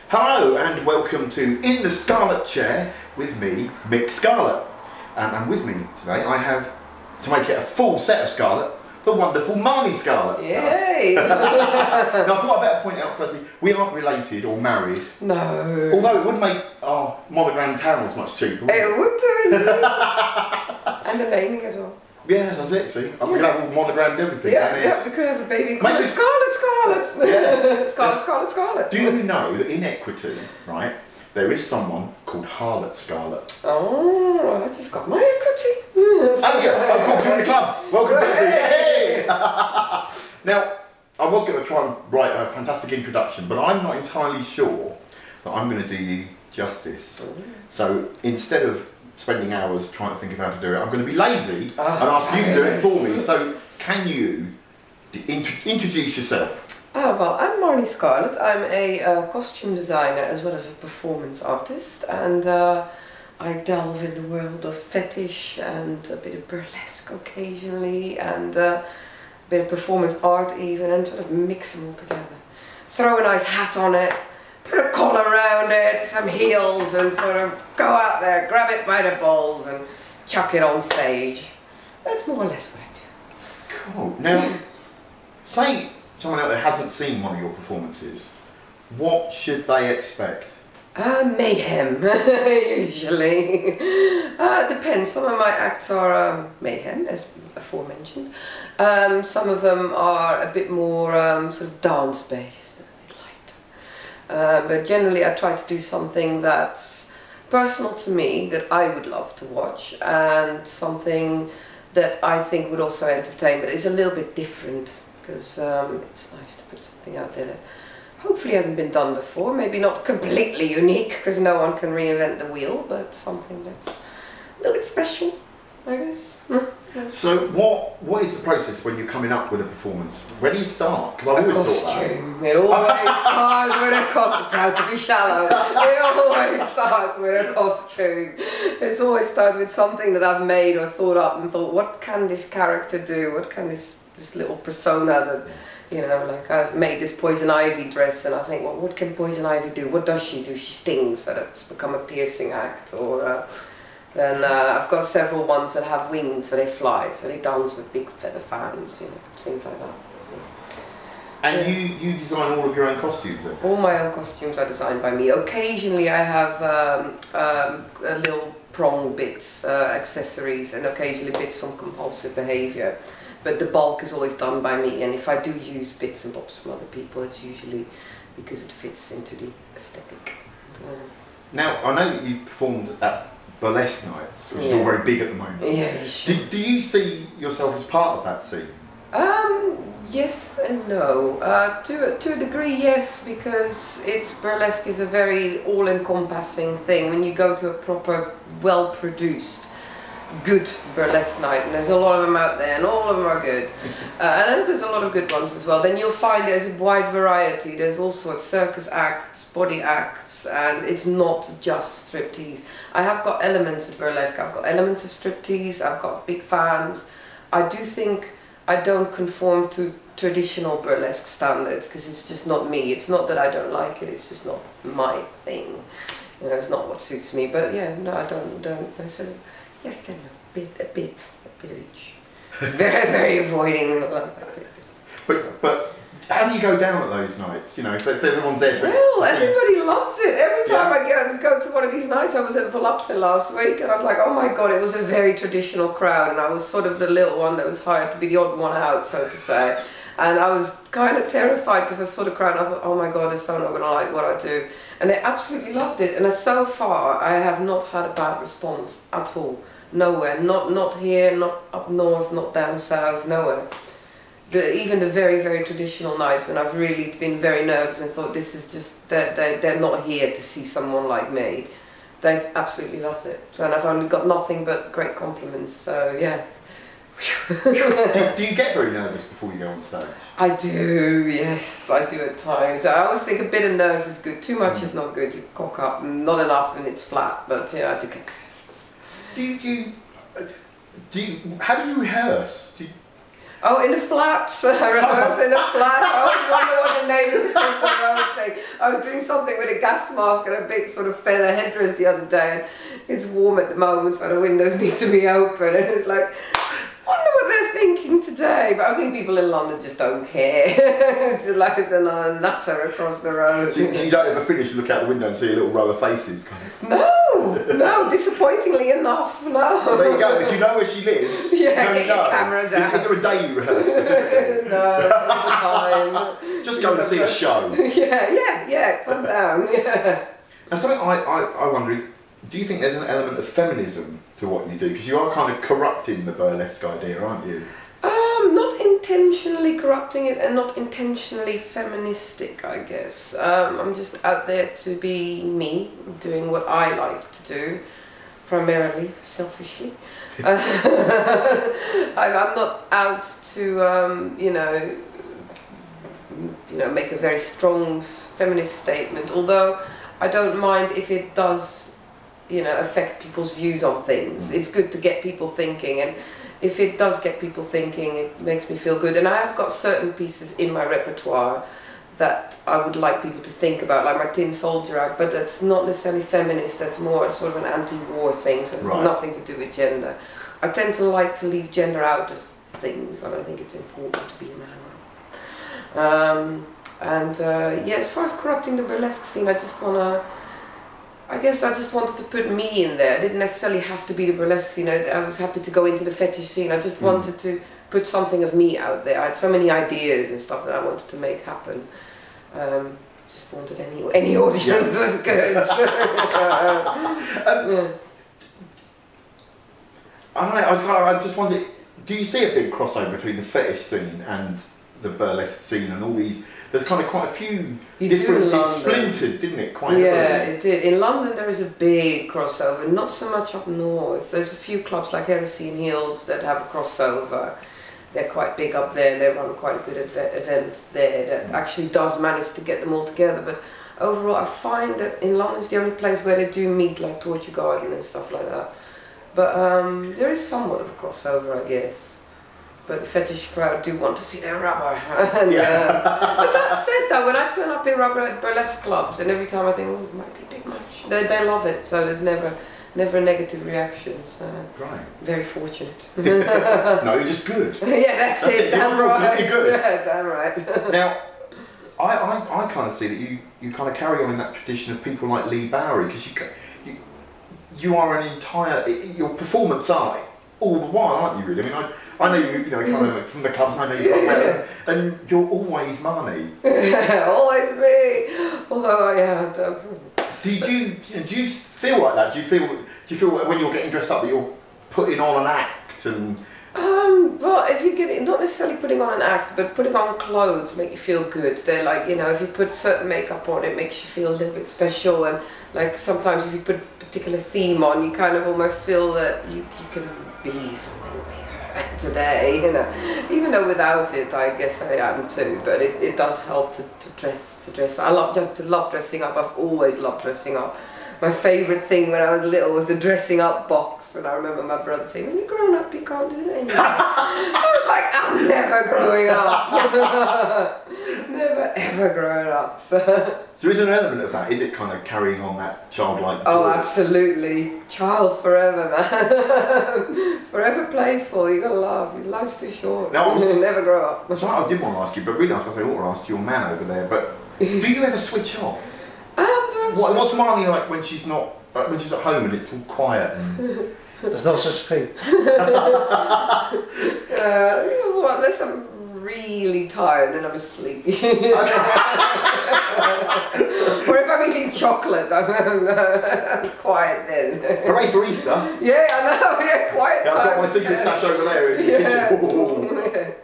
Hello and welcome to In the Scarlet Chair with me, Mik Scarlet. And with me today I have, to make it a full set of Scarlet, the wonderful Marnie Scarlet. Yay! Now I thought I'd better point out firstly, we aren't related or married. No. Although it would make our monogram caramels much cheaper. It would do indeed. And the naming as well. Yeah, that's it, see. We could have all monogrammed everything. Yeah, we could have a baby called Scarlet Scarlet. Yeah. Scarlet Scarlet. Do you know that in equity, right, there is someone called Harlot Scarlet? Oh, I just got my equity. Oh yeah, cool, join the club. Welcome to Yay! Now, I was going to try and write a fantastic introduction, but I'm not entirely sure that I'm going to do you justice. So instead of spending hours trying to think of how to do it, I'm going to be lazy and ask you to do it for me. So can you introduce yourself? Well, I'm Marnie Scarlet. I'm a costume designer as well as a performance artist, and I delve in the world of fetish and a bit of burlesque occasionally, and a bit of performance art even, and sort of mix them all together. Throw a nice hat on it, put a collar around it, some heels, and sort of go out there, grab it by the balls and chuck it on stage. That's more or less what I do. Cool. Now, say someone out there hasn't seen one of your performances, what should they expect? Mayhem, usually. Depends. Some of my acts are mayhem, as aforementioned. Some of them are a bit more sort of dance-based, a bit lighter. But generally I try to do something that's personal to me, that I would love to watch, and something that I think would also entertain, but it's a little bit different, because it's nice to put something out there that hopefully hasn't been done before. Maybe not completely unique, because no one can reinvent the wheel, but something that's a little bit special, I guess. So what is the process when you're coming up with a performance? Where do you start? Because I've always thought that. It always starts with a costume. Proud to be shallow. It always starts with a costume. It's always starts with something that I've made or thought up and thought, what can this character do? What can this little persona that, you know, like I've made this Poison Ivy dress, and I think, well, what can Poison Ivy do? What does she do? She stings, so that's become a piercing act. Or then I've got several ones that have wings, so they fly, so they dance with big feather fans, you know, things like that. And you design all of your own costumes then? All my own costumes are designed by me. Occasionally I have little prong bits, accessories, and occasionally bits from compulsive behaviour. But the bulk is always done by me, and if I do use bits and bobs from other people, it's usually because it fits into the aesthetic. Now, I know that you've performed at burlesque nights, which is all very big at the moment. Yeah, sure. Do you see yourself as part of that scene? Yes and no. To a degree, yes, because burlesque is a very all-encompassing thing. When you go to a proper, well-produced, good burlesque night, and there's a lot of them out there, and all of them are good, and then there's a lot of good ones as well, then you'll find there's a wide variety. There's all sorts, circus acts, body acts, and it's not just striptease. I have got elements of burlesque, I've got elements of striptease, I've got big fans. I do think I don't conform to traditional burlesque standards, because it's just not me. It's not that I don't like it, it's just not my thing. You know, it's not what suits me. But yeah, no, I don't sort of, yes and no, a bit of each. Very avoiding. But how do you go down at those nights? You know, if everyone's there. Well, everybody loves it. Every time I go to one of these nights, I was at Volupte last week, and I was like, oh my god, it was a very traditional crowd, and I was sort of the little one that was hired to be the odd one out, so to say. And I was kind of terrified because I saw the crowd and I thought, oh my god, they're so not going to like what I do. And they absolutely loved it. And so far, I have not had a bad response at all. Nowhere. Not here, not up north, not down south, nowhere. Even the very, very traditional nights when I've really been very nervous and thought this is just, they're not here to see someone like me. They've absolutely loved it. And I've only got nothing but great compliments, so yeah. do you get very nervous before you go on stage? I do, yes, I do at times. I always think a bit of nerves is good. Too much is not good. You cock up, not enough and it's flat. But yeah, I do get nervous. How do you rehearse? Oh, in the flats. I was in the flat. I always wonder what the neighbours across the road think. I was doing something with a gas mask and a big sort of feather headdress the other day, and it's warm at the moment, so the windows need to be open, and it's like, I wonder what they're thinking today. But I think people in London just don't care. It's just like it's another nutter across the road. So you don't ever finish to look out the window and see a little row of faces? Kind of. No, disappointingly enough, no. So there you go, if you know where she lives, yeah, get your cameras out. Is there a day you rehearse specifically? No, all the time. Just go and see a show. yeah, calm down. Yeah. Now something I wonder is, do you think there's an element of feminism to what you do? Because you are kind of corrupting the burlesque idea, aren't you? Not intentionally corrupting it and not intentionally feministic, I guess. I'm just out there to be me, doing what I like to do, primarily, selfishly. I'm not out to, you know, make a very strong feminist statement, although I don't mind if it does, affect people's views on things. It's good to get people thinking, and if it does get people thinking, it makes me feel good. And I have got certain pieces in my repertoire that I would like people to think about, like my Tin Soldier act, but that's not necessarily feminist, that's more sort of an anti-war thing, so it's nothing to do with gender. I tend to like to leave gender out of things. I don't think it's important to be a man. Yeah, as far as corrupting the burlesque scene, I just wanted to put me in there. I didn't necessarily have to be the burlesque scene. I was happy to go into the fetish scene. I just wanted to put something of me out there. I had so many ideas and stuff that I wanted to make happen. Just wanted any audience was good. I just wondered, do you see a big crossover between the fetish scene and the burlesque scene and all these? There's kind of quite a few different. It splintered, didn't it? Quite. Yeah, it did. In London, there is a big crossover. Not so much up north. There's a few clubs like Heresy and Heels that have a crossover. They're quite big up there, and they run quite a good event there that actually does manage to get them all together. But overall, I find that in London it's the only place where they do meet, like Torture Garden and stuff like that. But there is somewhat of a crossover, I guess. But the fetish crowd do want to see their rubber. And, but that said though, when I turn up in rubber at burlesque clubs, and every time I think, oh, it might be a bit much, they love it, so there's never a negative reaction, so very fortunate. No, you're just good. Yeah, that's it, damn right. You're good. Yeah, damn right. Now, I kind of see that you kind of carry on in that tradition of people like Lee Bowery, because you are an entire, your performance art all the while, aren't you really? I mean, I know you kind of from the clubs, I know you quite well, and you're always Marnie. Always me. Although, yeah. Do you feel like that? Do you feel when you're getting dressed up that you're putting on an act and? Well, if you get not necessarily putting on an act, but putting on clothes make you feel good. They're like, if you put certain makeup on, it makes you feel a little bit special, and like sometimes if you put a particular theme on, you kind of almost feel that you can be something today, even though without it I guess I am too, but it does help to dress. I love dressing up. I've always loved dressing up. My favourite thing when I was little was the dressing up box, and I remember my brother saying, when you're grown up you can't do that anymore. I was like, I'm never growing up. Never ever growing up. So is there an element of that? Is it kind of carrying on that childlike joy? Oh, absolutely. Child forever, man. Forever playful. You gotta laugh. Life's too short. Never grow up. So I did want to ask you, but really I ought to ask your man over there, but do you ever switch off? What's Marnie like when she's not, when she's at home and it's all quiet? And... There's no such thing. Unless I'm really tired and I'm asleep. Or if I'm eating chocolate, I'm quiet then. Hooray for Easter! Yeah, I know. Yeah, quiet time. I've got my secret stash over there in the kitchen.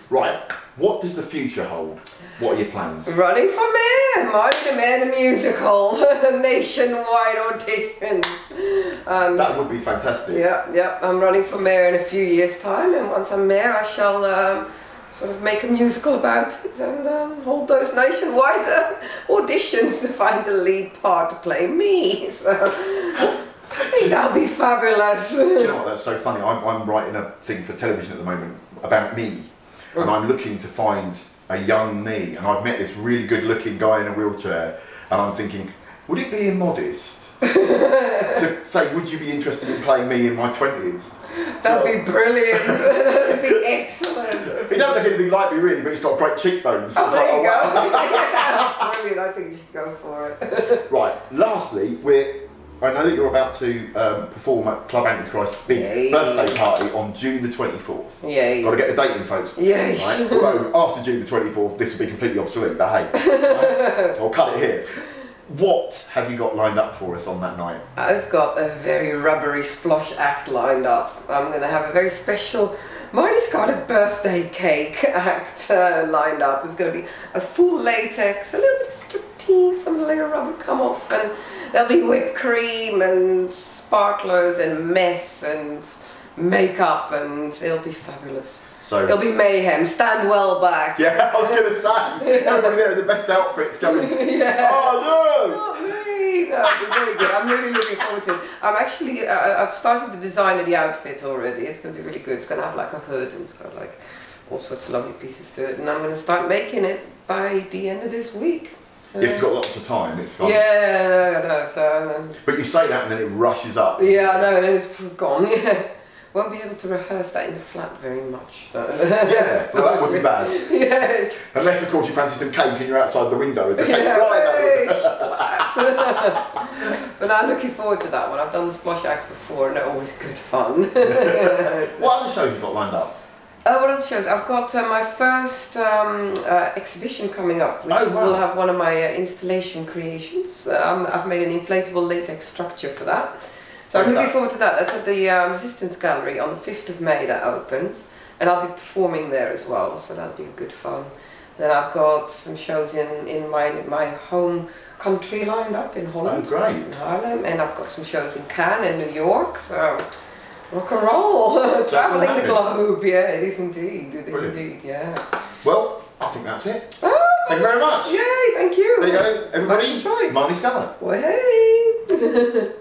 Right. What does the future hold? What are your plans? Running for mayor, Marnie the Mayor the musical, nationwide auditions. That would be fantastic. Yeah, I'm running for mayor in a few years' time, and once I'm mayor I shall sort of make a musical about it and hold those nationwide auditions to find the lead part to play me. So I think that'll be fabulous. Do you know what, that's so funny. I'm writing a thing for television at the moment about me, and I'm looking to find a young me, and I've met this really good looking guy in a wheelchair, and I'm thinking, would it be immodest to say, would you be interested in playing me in my 20s? That'd be brilliant. That'd be excellent. He doesn't look anything like me really, but he's got great cheekbones. So Oh, there you go. Wow. Brilliant, I think you should go for it. Right, lastly, I know that you're about to perform at Club Antichrist's big birthday party on June the 24th. Yay. Got to get the date in, folks. Yay. Right? Although after June the 24th, this will be completely obsolete, but hey, right? I'll cut it here. What have you got lined up for us on that night? I've got a very rubbery splosh act lined up. I'm going to have a very special Marnie Scarlet birthday cake act lined up. It's going to be a full latex, a little bit of striptease, some layer rubber come off, and there'll be whipped cream and sparklers and mess and makeup, and it'll be fabulous. So it'll be mayhem. Stand well back. Yeah, I was going to say, everybody there in the best outfits coming. Yeah. Oh no! Not me! No, it'll be very good. I'm really looking forward to it. I'm actually, I've started the design of the outfit already. It's going to be really good. It's going to have like a hood and it's got like all sorts of lovely pieces to it. And I'm going to start making it by the end of this week. Yeah, it's got lots of time, it's fine. Yeah, no, so... But you say that and then it rushes up. Yeah, I know, and then it's gone. Won't be able to rehearse that in the flat very much. No. Yeah, well, that would be bad. Yes. Unless, of course, you fancy some cake and you're outside the window with the cake But I'm looking forward to that one. I've done the splosh acts before and they're always good fun. What other shows have you got lined up? What other shows? I've got my first exhibition coming up, which will have one of my installation creations. I've made an inflatable latex structure for that. So I'm looking forward to that. That's at the Resistance Gallery on the 5th of May that opens. And I'll be performing there as well, so that'll be good fun. Then I've got some shows in my home country lined up in Holland. Oh, great. In Haarlem. And I've got some shows in Cannes and New York, so rock and roll. Travelling the globe, yeah, it is indeed. It is indeed, yeah. Well, I think that's it. Oh, thank you very much. Yay, thank you. There you go, everybody. Much enjoyed. Marnie Scarlet. Well, hey.